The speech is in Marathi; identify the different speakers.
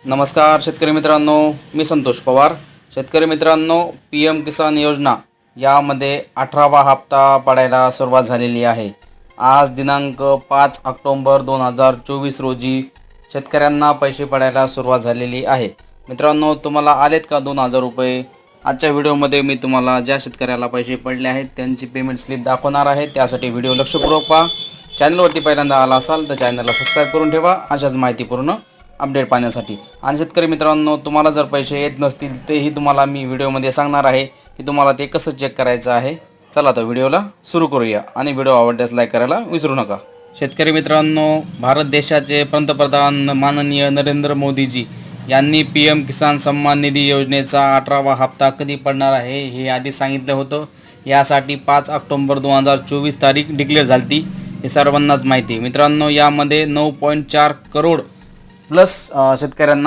Speaker 1: नमस्कार शेतकरी मित्रांनो, मी संतोष पवार। शेतकरी मित्रांनो, PM किसान योजना यामध्ये 18वा हप्ता पडायला सुरुवात झालेली आहे। आज दिनांक 5 ऑक्टोबर 2024 रोजी शेतकऱ्यांना पैसे पडायला सुरुवात झालेली आहे। मित्रांनो, तुम्हाला आलेत का 2000 रुपये? आजच्या व्हिडिओमध्ये मी तुम्हाला ज्या शेतकऱ्याला पैसे पडले आहेत त्यांची पेमेंट स्लिप दाखवणार आहे। त्यासाठी व्हिडिओ लक्षपूर्वक पहा। चॅनलवरती पहिल्यांदा आला असाल तर चॅनलला सबस्क्राइब करून ठेवा अशाच माहितीपूर्ण अपडेट पाहण्यासाठी। आणि शेतकरी मित्रांनो, तुम्हाला जर पैसे येत नसतील तेही तुम्हाला मी व्हिडिओमध्ये सांगणार आहे की तुम्हाला ते कसं चेक करायचं आहे। चला तर व्हिडिओला सुरू करूया आणि व्हिडिओ आवडल्यास लाईक करायला विसरू नका। शेतकरी मित्रांनो, भारत देशाचे पंतप्रधान माननीय नरेंद्र मोदीजी यांनी PM किसान सन्मान निधी योजनेचा 18वा हप्ता कधी पडणार आहे हे आधी सांगितलं होतं। यासाठी 5 ऑक्टोबर 2024 तारीख डिक्लेअर झाली हे सर्वांनाच माहिती। मित्रांनो, यामध्ये 9.4 करोड प्लस शेतकऱ्यांना